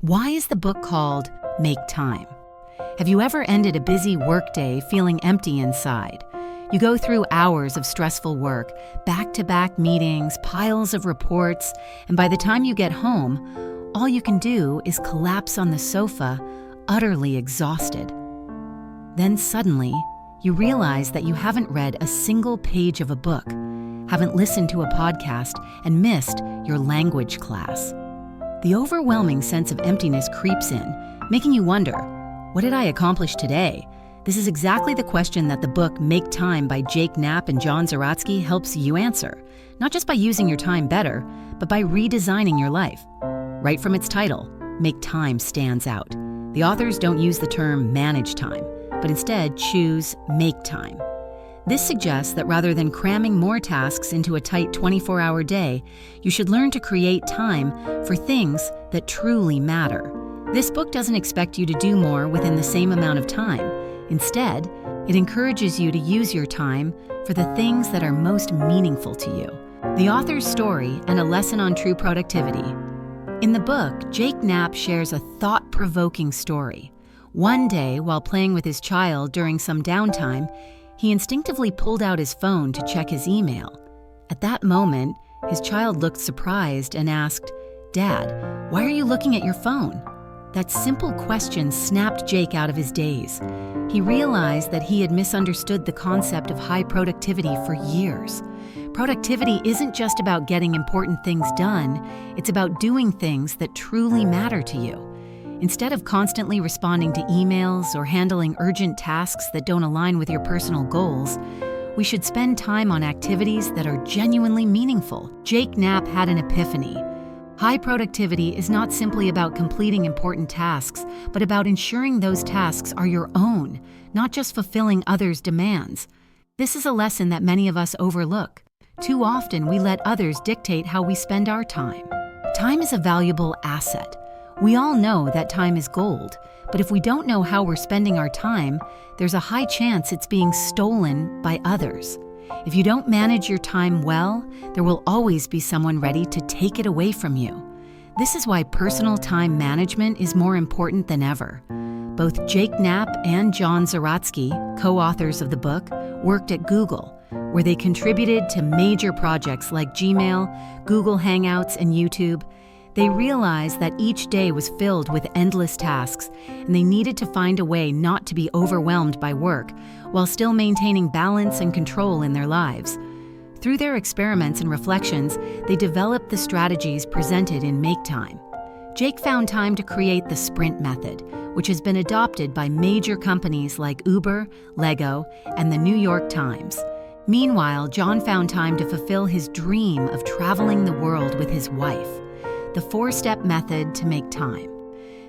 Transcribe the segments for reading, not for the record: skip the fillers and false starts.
Why is the book called Make Time? Have you ever ended a busy workday feeling empty inside? You go through hours of stressful work, back-to-back meetings, piles of reports, and by the time you get home, all you can do is collapse on the sofa, utterly exhausted. Then suddenly, you realize that you haven't read a single page of a book, haven't listened to a podcast, and missed your language class. The overwhelming sense of emptiness creeps in, making you wonder, what did I accomplish today? This is exactly the question that the book Make Time by Knapp and Zeratsky helps you answer, not just by using your time better, but by redesigning your life. Right from its title, Make Time stands out. The authors don't use the term manage time, but instead choose make time. This suggests that rather than cramming more tasks into a tight 24-hour day, you should learn to create time for things that truly matter. This book doesn't expect you to do more within the same amount of time. Instead, it encourages you to use your time for the things that are most meaningful to you. The author's story and a lesson on true productivity. In the book, Knapp shares a thought-provoking story. One day, while playing with his child during some downtime, he instinctively pulled out his phone to check his email. At that moment, his child looked surprised and asked, "Dad, why are you looking at your phone?" That simple question snapped Jake out of his daze. He realized that he had misunderstood the concept of high productivity for years. Productivity isn't just about getting important things done, it's about doing things that truly matter to you. Instead of constantly responding to emails or handling urgent tasks that don't align with your personal goals, we should spend time on activities that are genuinely meaningful. Knapp had an epiphany. High productivity is not simply about completing important tasks, but about ensuring those tasks are your own, not just fulfilling others' demands. This is a lesson that many of us overlook. Too often, we let others dictate how we spend our time. Time is a valuable asset. We all know that time is gold, but if we don't know how we're spending our time, there's a high chance it's being stolen by others. If you don't manage your time well, there will always be someone ready to take it away from you. This is why personal time management is more important than ever. Both Knapp and Zeratsky, co-authors of the book, worked at Google, where they contributed to major projects like Gmail, Google Hangouts, and YouTube. They realized that each day was filled with endless tasks, and they needed to find a way not to be overwhelmed by work, while still maintaining balance and control in their lives. Through their experiments and reflections, they developed the strategies presented in Make Time. Jake found time to create the sprint method, which has been adopted by major companies like Uber, Lego, and the New York Times. Meanwhile, John found time to fulfill his dream of traveling the world with his wife. The 4-step method to make time.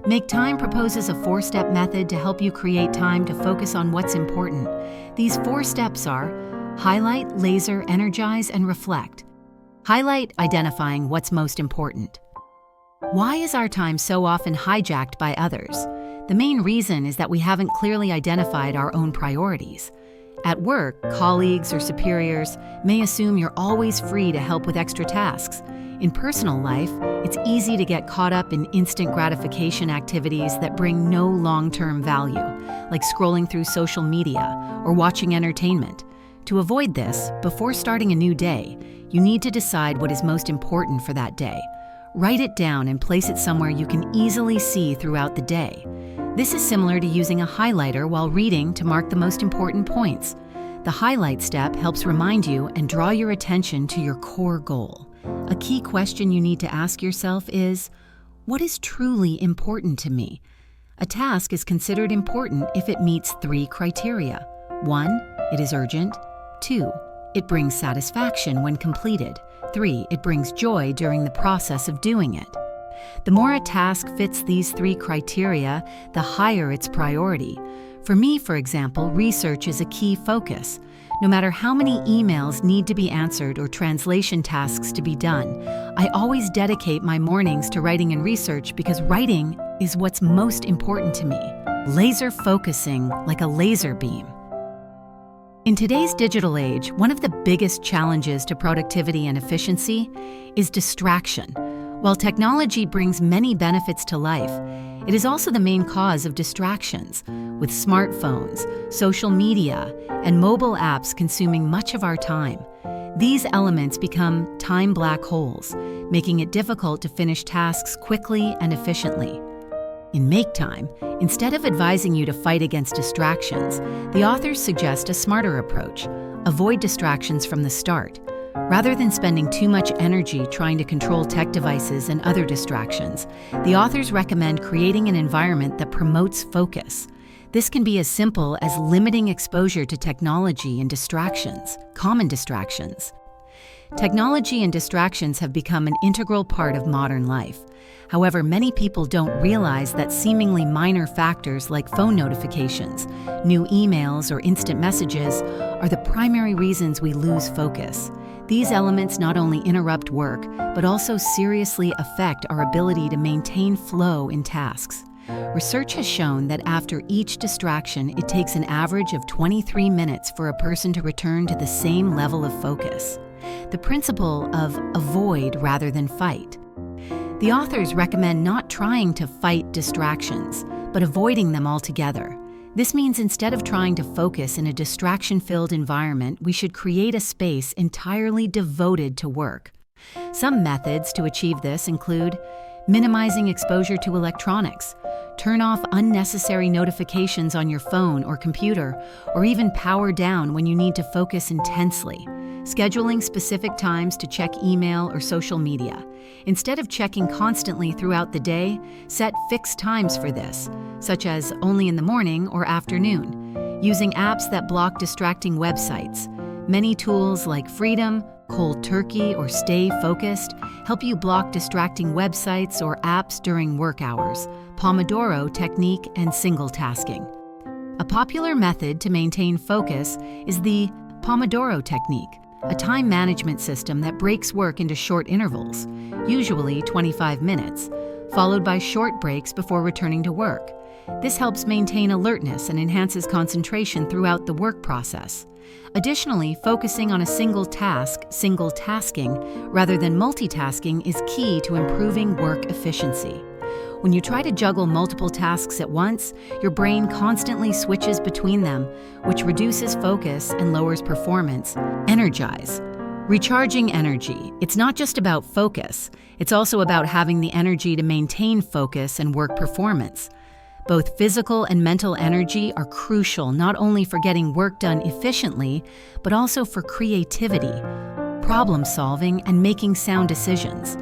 Make Time proposes a 4-step method to help you create time to focus on what's important. These 4 steps are highlight, laser, energize, and reflect. Highlight, identifying what's most important. Why is our time so often hijacked by others? The main reason is that we haven't clearly identified our own priorities. At work, colleagues or superiors may assume you're always free to help with extra tasks. In personal life, it's easy to get caught up in instant gratification activities that bring no long-term value, like scrolling through social media or watching entertainment. To avoid this, before starting a new day, you need to decide what is most important for that day. Write it down and place it somewhere you can easily see throughout the day. This is similar to using a highlighter while reading to mark the most important points. The highlight step helps remind you and draw your attention to your core goal. A key question you need to ask yourself is, what is truly important to me? A task is considered important if it meets 3 criteria. 1, it is urgent. 2, it brings satisfaction when completed. 3, it brings joy during the process of doing it. The more a task fits these 3 criteria, the higher its priority. For me, for example, research is a key focus. No matter how many emails need to be answered or translation tasks to be done, I always dedicate my mornings to writing and research because writing is what's most important to me. Laser focusing like a laser beam. In today's digital age, one of the biggest challenges to productivity and efficiency is distraction. While technology brings many benefits to life, it is also the main cause of distractions, with smartphones, social media, and mobile apps consuming much of our time. These elements become time black holes, making it difficult to finish tasks quickly and efficiently. In Make Time, instead of advising you to fight against distractions, the authors suggest a smarter approach: avoid distractions from the start. Rather than spending too much energy trying to control tech devices and other distractions, the authors recommend creating an environment that promotes focus. This can be as simple as limiting exposure to technology and common distractions. Technology and distractions have become an integral part of modern life. However, many people don't realize that seemingly minor factors like phone notifications, new emails, or instant messages are the primary reasons we lose focus. These elements not only interrupt work, but also seriously affect our ability to maintain flow in tasks. Research has shown that after each distraction, it takes an average of 23 minutes for a person to return to the same level of focus. The principle of avoid rather than fight. The authors recommend not trying to fight distractions, but avoiding them altogether. This means instead of trying to focus in a distraction-filled environment, we should create a space entirely devoted to work. Some methods to achieve this include minimizing exposure to electronics. Turn off unnecessary notifications on your phone or computer, or even power down when you need to focus intensely. Scheduling specific times to check email or social media. Instead of checking constantly throughout the day, set fixed times for this, such as only in the morning or afternoon. Using apps that block distracting websites. Many tools like Freedom, Cold Turkey, or Stay Focused help you block distracting websites or apps during work hours. Pomodoro technique and single tasking. A popular method to maintain focus is the Pomodoro technique, a time management system that breaks work into short intervals, usually 25 minutes, followed by short breaks before returning to work. This helps maintain alertness and enhances concentration throughout the work process. Additionally, focusing on a single task, single tasking, rather than multitasking is key to improving work efficiency. When you try to juggle multiple tasks at once, your brain constantly switches between them, which reduces focus and lowers performance. Energize. Recharging energy. It's not just about focus. It's also about having the energy to maintain focus and work performance. Both physical and mental energy are crucial not only for getting work done efficiently, but also for creativity, problem solving, and making sound decisions.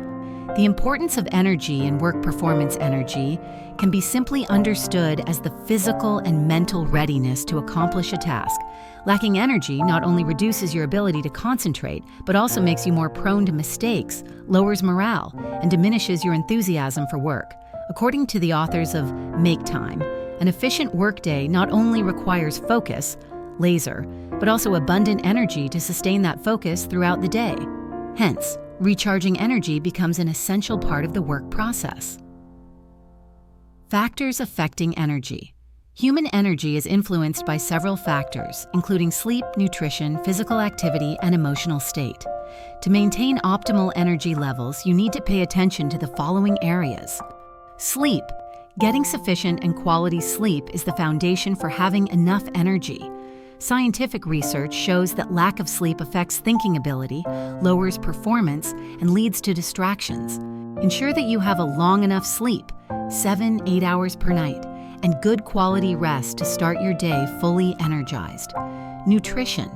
The importance of energy and work performance energy can be simply understood as the physical and mental readiness to accomplish a task. Lacking energy not only reduces your ability to concentrate, but also makes you more prone to mistakes, lowers morale, and diminishes your enthusiasm for work. According to the authors of Make Time, an efficient workday not only requires focus, laser, but also abundant energy to sustain that focus throughout the day. Hence, recharging energy becomes an essential part of the work process. Factors affecting energy. Human energy is influenced by several factors, including sleep, nutrition, physical activity, and emotional state. To maintain optimal energy levels, you need to pay attention to the following areas. Sleep. Getting sufficient and quality sleep is the foundation for having enough energy. Scientific research shows that lack of sleep affects thinking ability, lowers performance, and leads to distractions. Ensure that you have a long enough sleep, 7-8 hours per night, and good quality rest to start your day fully energized. Nutrition.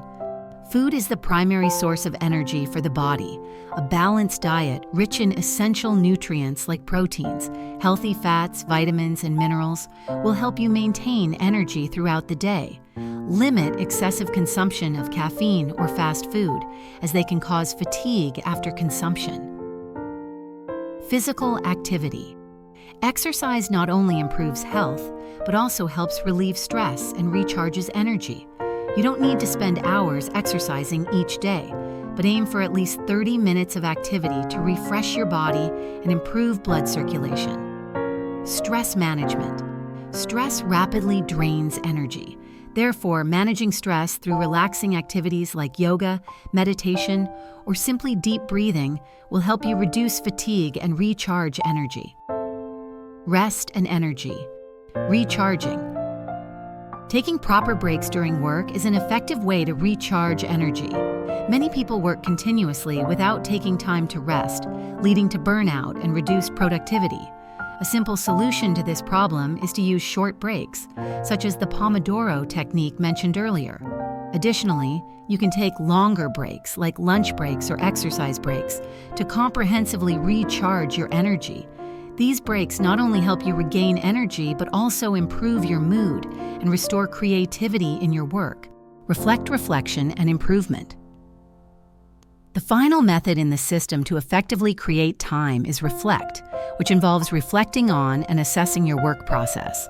Food is the primary source of energy for the body. A balanced diet rich in essential nutrients like proteins, healthy fats, vitamins, and minerals will help you maintain energy throughout the day. Limit excessive consumption of caffeine or fast food, as they can cause fatigue after consumption. Physical activity. Exercise not only improves health, but also helps relieve stress and recharges energy. You don't need to spend hours exercising each day, but aim for at least 30 minutes of activity to refresh your body and improve blood circulation. Stress management. Stress rapidly drains energy. Therefore, managing stress through relaxing activities like yoga, meditation, or simply deep breathing will help you reduce fatigue and recharge energy. Rest and energy. Recharging. Taking proper breaks during work is an effective way to recharge energy. Many people work continuously without taking time to rest, leading to burnout and reduced productivity. A simple solution to this problem is to use short breaks, such as the Pomodoro technique mentioned earlier. Additionally, you can take longer breaks, like lunch breaks or exercise breaks, to comprehensively recharge your energy. These breaks not only help you regain energy, but also improve your mood and restore creativity in your work. Reflection, and improvement. The final method in the system to effectively create time is reflect, which involves reflecting on and assessing your work process.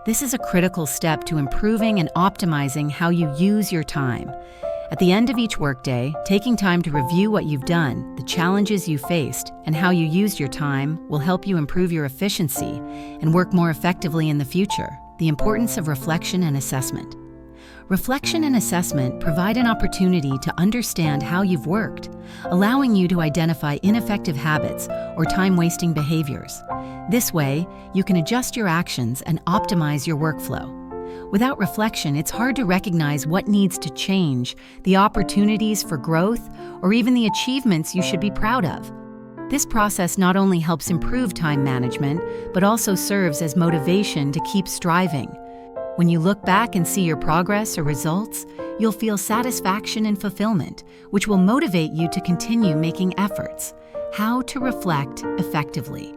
This is a critical step to improving and optimizing how you use your time. At the end of each workday, taking time to review what you've done, the challenges you faced, and how you used your time will help you improve your efficiency and work more effectively in the future. The importance of reflection and assessment. Reflection and assessment provide an opportunity to understand how you've worked, allowing you to identify ineffective habits or time-wasting behaviors. This way, you can adjust your actions and optimize your workflow. Without reflection, it's hard to recognize what needs to change, the opportunities for growth, or even the achievements you should be proud of. This process not only helps improve time management, but also serves as motivation to keep striving. When you look back and see your progress or results, you'll feel satisfaction and fulfillment, which will motivate you to continue making efforts. How to reflect effectively.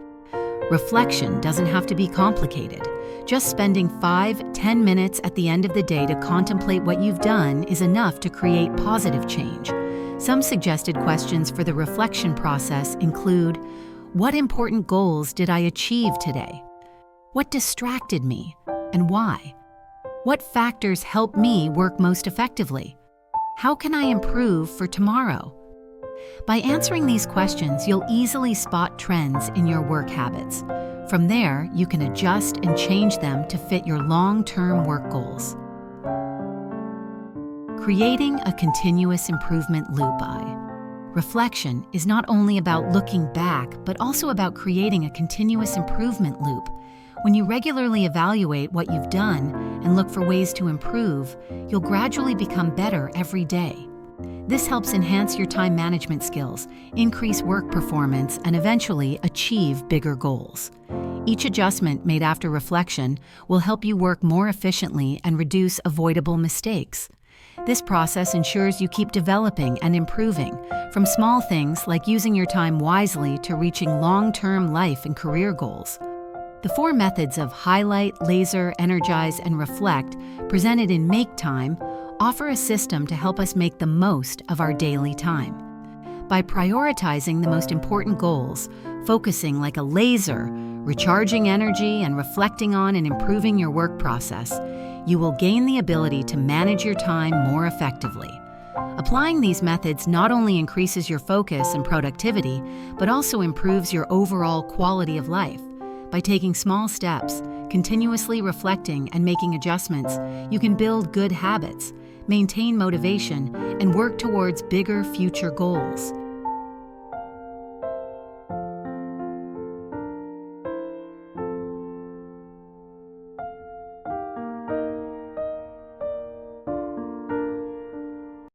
Reflection doesn't have to be complicated. Just spending 5-10 minutes at the end of the day to contemplate what you've done is enough to create positive change. Some suggested questions for the reflection process include: what important goals did I achieve today? What distracted me, and why? What factors help me work most effectively? How can I improve for tomorrow? By answering these questions, you'll easily spot trends in your work habits. From there, you can adjust and change them to fit your long-term work goals. Creating a continuous improvement loop. Reflection is not only about looking back, but also about creating a continuous improvement loop. When you regularly evaluate what you've done and look for ways to improve, you'll gradually become better every day. This helps enhance your time management skills, increase work performance, and eventually achieve bigger goals. Each adjustment made after reflection will help you work more efficiently and reduce avoidable mistakes. This process ensures you keep developing and improving, from small things like using your time wisely to reaching long-term life and career goals. The 4 methods of highlight, laser, energize, and reflect presented in Make Time offer a system to help us make the most of our daily time. By prioritizing the most important goals, focusing like a laser, recharging energy, and reflecting on and improving your work process, you will gain the ability to manage your time more effectively. Applying these methods not only increases your focus and productivity, but also improves your overall quality of life. By taking small steps, continuously reflecting and making adjustments, you can build good habits, maintain motivation, and work towards bigger future goals.